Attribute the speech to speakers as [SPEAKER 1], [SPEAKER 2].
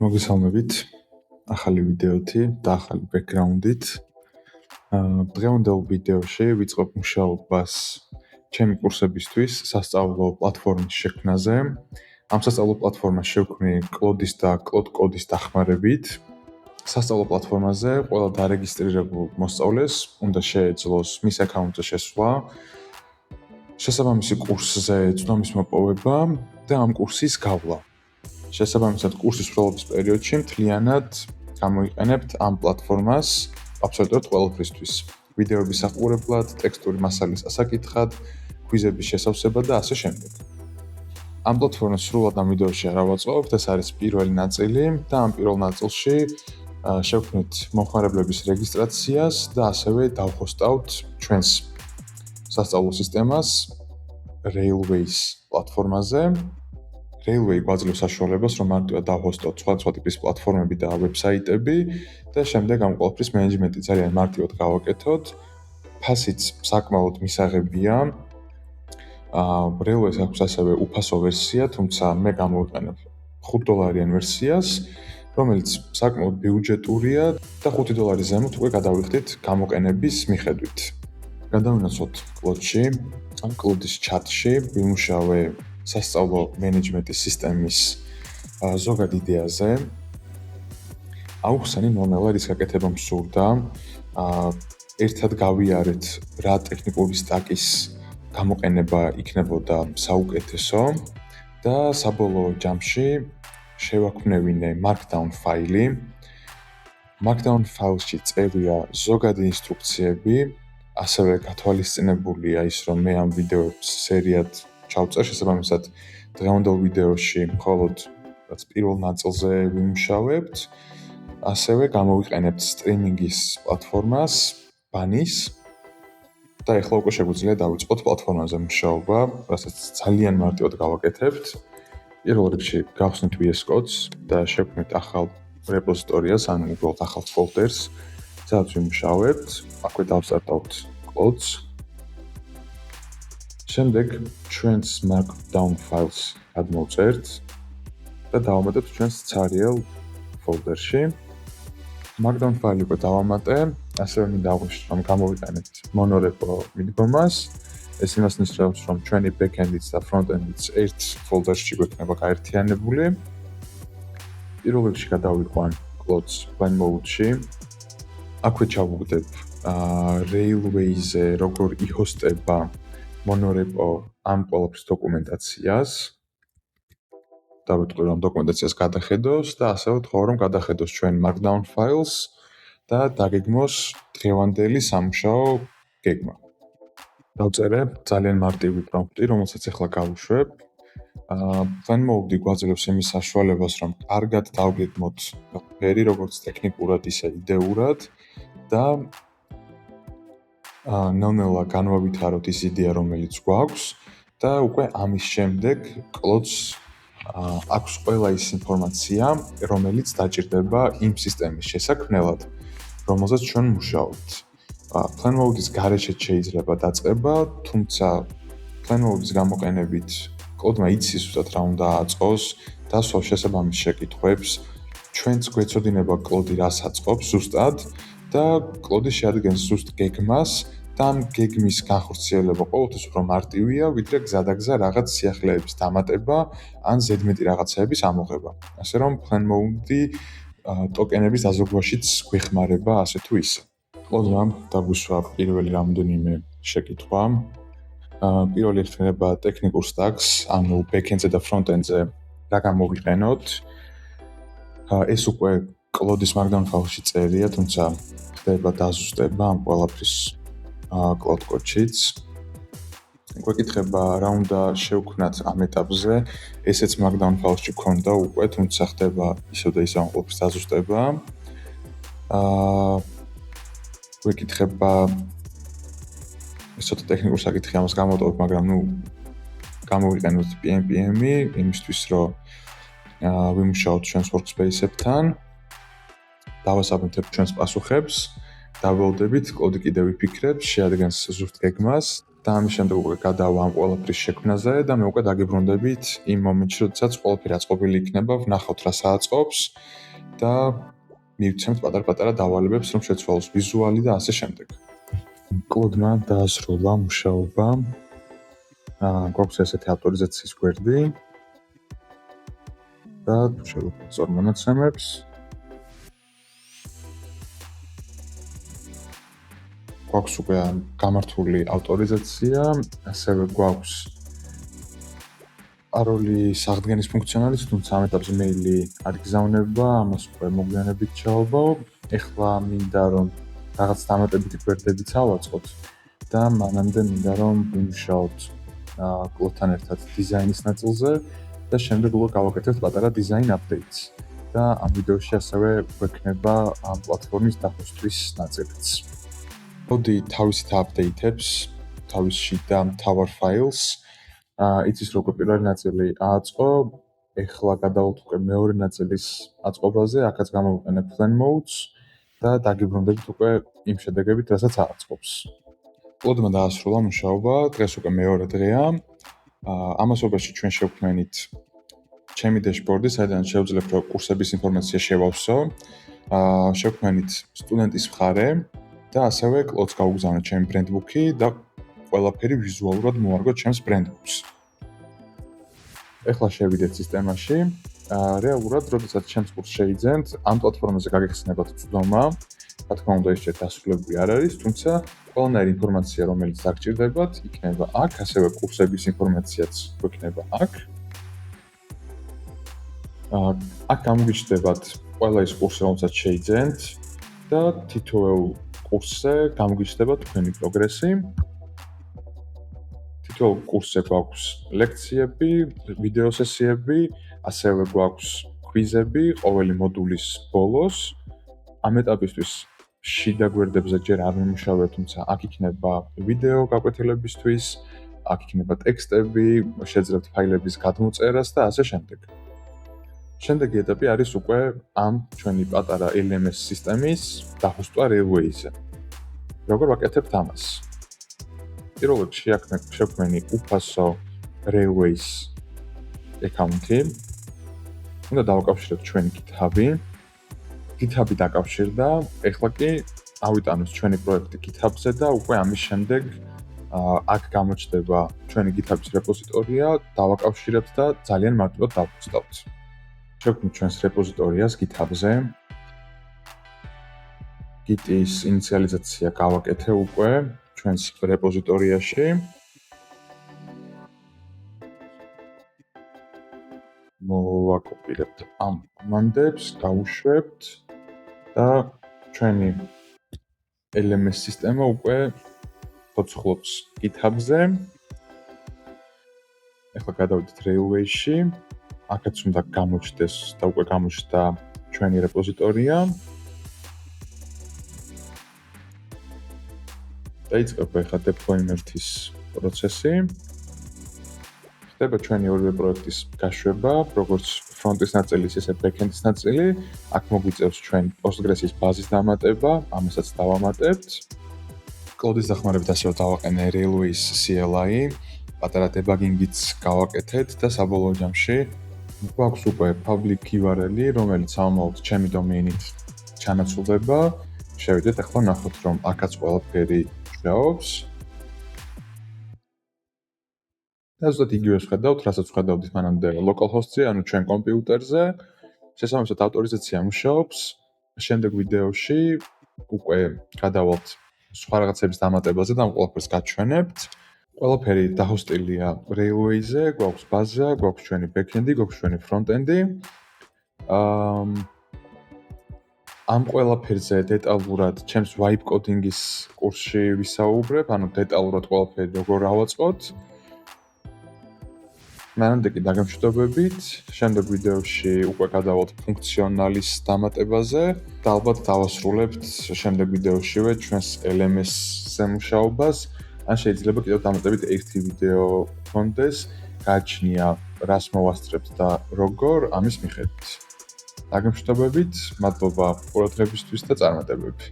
[SPEAKER 1] მოგესალმებით ახალი ვიდეოთი და ახალი ბექგრაუნდით. დღევანდელ ვიდეოში ვიწყებ მუშაობას ჩემი კურსებისთვის სასწავლო პლატფორმის შექმნაზე. ამ სასწავლო პლატფორმას შევქმნი კლოდის და კლოდ-კოდის დახმარებით. სასწავლო პლატფორმაზე ყველა დარეგისტრირებულ მოსწავლეს უნდა შეეძლოს მის აკაუნტზე შესვლა, შესაბამისი კურსზე წვდომის მოპოვება და ამ კურსის გავლა. შესაბამისად კურსის სრულობის პერიოდში მთლიანად გამოიყენებთ ამ პლატფორმას აბსოლუტურად ყველაფრისთვის. ვიდეოების საყურებლად, ტექსტური მასალის ასაკითხად, კვიზების შესავსებად და ასე შემდეგ. ამ პლატფორმას სრულად ამ ვიდეოში არ ავაწყობთ, ეს არის პირველი ნაწილი და ამ პირველ ნაწილში შევქმნით მომხმარებლების რეგისტრაციას და ასევე დავჰოსტავთ ჩვენს სასწავლო სისტემას Railways პლატფორმაზე. Railway გვაძლევს საშუალებას, რომ მარტივად დავჰოსტოთ სხვადასხვა ტიპის პლატფორმები და ვებსაიტები და შემდეგ ამ ყველაფრის მენეჯმენტი ძალიან მარტივად გავაკეთოთ. ფასიც საკმაოდ მისაღებია. Railways აქვს ასევე უფასო ვერსია, თუმცა მე გამოვიყენებ $5 ვერსიას, რომელიც საკმაოდ ბიუჯეტურია და $5 ზემოთ უკვე გადავიხდით გამოყენების მიხედვით. გადავინაცვლოთ კლოდში, ამ კლოდის ჩატში ვიმუშავე სასწავლო მენეჯმენტის სისტემის ზოგად იდეაზე. აუხსენი ნელ-ნელა რის გაკეთება მსურდა. ერთად გავიარეთ რა ტექნიკური სტაკის გამოყენება იქნებოდა საუკეთესო და საბოლოო ჯამში შევაქმნევინე Markdown ფაილი. Markdown ფაილში წერია ზოგადი ინსტრუქციები, ასევე გათვალისწინებულია ის, რომ მე ამ ვიდეოებს სერიად ჩავწერ, შესაბამისად დღევანდელ ვიდეოში მხოლოდ პირველ ნაწილზე ვიმუშავებთ. ასევე გამოვიყენებთ სტრიმინგის პლატფორმას, ბანის და ეხლა უკვე შეგვიძლია დავიწყოთ პლატფორმაზე მუშაობა, რასაც ძალიან მარტივად გავაკეთებთ. პირველ რიგში გავხსნით VS Codes და შევქმნით ახალ რეპოზიტორიას, ან უბრალოდ ახალ ფოლდერს, სადაც ვიმუშავებთ. აქვე დავსტარტავთ Codes. შემდეგ ჩვენს Markdown ფაილს გადმოვწერთ და დავამატებთ ჩვენს Carial ფოლდერში. Markdown ფაილი უკვე დავამატე, ასევე მინდა აღვნიშნო, რომ გამოვიყენებთ monorepo მიდგომას. ეს იმას ნიშნავს, რომ ჩვენი backend-იც და front-end-იც ერთ ფოლდერში გვექნება გაერთიანებული. პირველ რიგში გადავიყვან Clods plain mode-ში. აქვე ჩავუგდებ Railways-ზე როგორ ihosტება monorepo ამ ყველაფრის დოკუმენტაციას. დავიტყვი რომ დოკუმენტაციას გადახედოს და ასევე ვთხოვ რომ გადახედოს ჩვენ Markdown ფაილს და დაგეგმოს დღევანდელი სამუშაო გეგმა. დავწერე ძალიან მარტივი პრომპტი, რომელსაც ახლა გავუშვებ. Plain mode გვაძლევს იმის საშუალებას, რომ კარგად დავგეგმოთ ფერი, როგორც ტექნიკურად, ისე იდეურად და ნელ-ნელა განვავითაროთ ის იდეა, რომელიც გვაქვს და უკვე ამის შემდეგ კლოდს აქვს ყველა ის ინფორმაცია, რომელიც დაჭირდება იმ სისტემის შესაქმნელად, რომელზეც ჩვენ მუშაობთ. Plain mode-ის გარეშეც შეიძლება დაწყება, თუმცა plain mode-ის გამოყენებით კლოდმა იცის უბრალოდ რა უნდა აწყოს და სხვა შესაბამის შეკითხვებს. ჩვენც გვეცოდინება კლოდი რას აწყობს ზუსტად და კლოდი შეადგენს ზუსტ გეგმას და ამ გეგმის განხორციელება ყოველთვის უფრო მარტივია, ვიდრე გზადაგზა რაღაც სიახლეების დამატება ან ზედმეტი რაღაცეების ამოღება. ასე რომ plain mode-ი ტოკენების დაზოგვაშიც გვეხმარება ასე თუ ისე. კლოდმა დაგვისვა პირველი რამდენიმე შეკითხვა. პირველი ეხება ტექნიკურ სტაკს, ანუ backend-ზე და front-end-ზე რა გამოვიყენოთ. ეს უკვე კლოდის Markdown ფაილში წერია, თუმცა ხდება დაზუსტება ამ ყველაფრის კლოდ კოდშიც. გვეკითხება რა უნდა შევქმნათ ამ ეტაპზე. ესეც Markdown ფაილში ქონდა უკვე, თუმცა ხდება ისევ და ისევ ამ ყველაფრის დაზუსტება. გვეკითხება ეს ცოტა ტექნიკური საკითხი, ამას გამოვტოვებ, მაგრამ გამოვიყენოთ PNPM-ი იმისთვის, რომ ვიმუშაოთ ჩვენს workspace-ებთან. დავასაბუთებთ ჩვენს პასუხებს. დაველოდებით, კლოდი კიდევ ვიფიქრებს, შეადგენს ზუსტ გეგმას და ამის შემდეგ უკვე გადავა ამ ყველაფრის შექმნაზე და მე უკვე დაგიბრუნდებით იმ მომენტში, როდესაც ყველაფერი აწყობილი იქნება, ვნახავთ რა სააწყობს და მივცემთ პატარ-პატარა დავალებებს, რომ შეცვალოს ვიზუალი და ასე შემდეგ. კლოდმა დაასრულა მუშაობა. გვაქვს ესეთი ავტორიზაციის გვერდი და შევხვდით სწორ მონაცემებს. გვაქვს უკვე გამართული ავტორიზაცია, ასევე გვაქვს პაროლის აღდგენის ფუნქციონალის, თუმცა ამ ეტაპზე მეილი არ იგზავნება, ამას უკვე მოგვიანებით ჩავაბავ. ეხლა მინდა რომ რაღაც დამატებითი გვერდებიც ავაწყოთ და მანამდე მინდა რომ ვიმუშაოთ კლოდთან ერთად დიზაინის ნაწილზე და შემდეგ უკვე გავაკეთებთ პატარა დიზაინ აპდეიტს. და ამ ვიდეოში ასევე გვექნება ამ პლატფორმის დახოსტვის ნაწილიც. მოდი თავისით აპდეიტებს, თავისში და მთავარ ფაილს. იცის როგორ პირველი ნაწილი აწყო, ეხლა გადავალთ უკვე მეორე ნაწილის აწყობაზე, აქაც გამოვიყენებ plan modes და დაგიბრუნდებით უკვე იმ შედეგებით, რასაც აწყობს. კლოდმა დაასრულა მუშაობა, დღეს უკვე მეორე დღეა. ამასობაში ჩვენ შევქმნით ჩემი დაშბორდი, საიდან შევძლებთ რომ კურსების ინფორმაცია შევავსო. შევქმნით სტუდენტის მხარე და ასევე კლოდს გავუგზავნეთ ჩემი ბრენდბუქი და ყველაფერი ვიზუალურად მოარგოთ ჩემს ბრენდბუქს. ეხლა შევიდეთ სისტემაში. რეალურად, როდესაც ჩემს კურსს შეიძენთ, ამ პლატფორმაზე გაგეხსნებათ წვდომა. რა თქმა უნდა, ეს ჯერ დასრულებული არ არის, თუმცა ყველანაირი ინფორმაცია, რომელიც დაგჭირდებათ, იქნება აქ, ასევე კურსების ინფორმაციაც გვექნება აქ. აქ გამოგიჩნდებათ ყველა ის კურსი, რომელსაც შეიძენთ და თითოეულ კურსზე გამოგიჩნდება თქვენი პროგრესი. თითოეულ კურსზე გვაქვს ლექციები, ვიდეო სესიები, ასევე გვაქვს კვიზები ყოველი მოდულის ბოლოს. ამ ეტაპისთვის შიდა გვერდებზე ჯერ არ მიმუშავებ, თუმცა აქ იქნება ვიდეო გაკვეთილებისთვის, აქ იქნება ტექსტები, შეძლებთ ფაილების გადმოწერას და ასე შემდეგ. შემდეგი ეტაპი არის უკვე ამ ჩვენი პატარა LMS სისტემის დახოსტვა Railways-ზე. როგორ ვაკეთებთ ამას? პირველ რიგში შევქმენი უფასო Railways აკაუნტი. უნდა დავაკავშიროთ ჩვენი GitHub-ი. GitHub-ი დაკავშირდა, ეხლა კი ავიტანოთ ჩვენი პროექტი GitHub-ზე და უკვე ამის შემდეგ აქ გამოჩნდება ჩვენი GitHub-ის რეპოზიტორია, დავაკავშირებთ და ძალიან მარტივად დავუწყდავთ. შევქმნით ჩვენს რეპოზიტორიას GitHub-ზე. Git-ის ინიციალიზაცია გავაკეთე უკვე ჩვენს რეპოზიტორიაში. მოვაკოპირებთ ამ კომანდებს, გავუშვებთ და ჩვენი LMS სისტემა უკვე ცოცხლობს GitHub-ზე. ეხლა გადავიდეთ Railways-ში. აქაც უნდა გამოჩნდეს და უკვე გამოჩნდა ჩვენი რეპოზიტორია. დაიწყება ეხლა deployment-ის პროცესი. ხდება ჩვენი ორივე პროექტის გაშვება, როგორც front-ის ნაწილის, ისე back-end-ის ნაწილი. აქ მოგვიწევს ჩვენ Postgres-ის ბაზის დამატება, ამასაც დავამატებთ. კლოდის დახმარებით ასევე დავაყენე Railways CLI, პატარა დებაგინგიც გავაკეთეთ და საბოლოო ჯამში გვაქვს უკვე public URL-ი, რომელიც ამაოდ ჩემი დომეინით ჩანაცვლდება. შევიდეთ ახლა ნახოთ, რომ აქაც ყველაფერი მუშაობს. და ზუსტად იგივეს ვხედავთ, რასაც ვხედავდით მანამდე localhost-ზე, ანუ ჩვენ კომპიუტერზე. შესაბამისად ავტორიზაცია მუშაობს. შემდეგ ვიდეოში უკვე გადავალთ სხვა რაღაცების დამატებაზე და ამ ყველაფერს გაჩვენებთ. ყველაფერი დახოსტილია Railways-ზე, გვაქვს ბაზა, გვაქვს ჩვენი back-end-ი, გვაქვს ჩვენი front-end-ი. ამ ყველაფერზე დეტალურად ჩემს vibe coding-ის კურსში ვისაუბრებ, ანუ დეტალურად ყველაფერი როგორ ავაწყოთ. მანამდე კი დაგემშვიდობებით, შემდეგ ვიდეოში უკვე გადავალთ ფუნქციონალის დამატებაზე და ალბათ დავასრულებთ შემდეგ ვიდეოშივე ჩვენს LMS-ზე მუშაობას. ან შეიძლება კიდევ დამატებით ერთი ვიდეო გქონდეს, გააჩნია რას მოვასწრებთ და როგორ ამის მიხედვით. დაგემშვიდობებით, მადლობა ყურადღებისთვის და წარმატებები.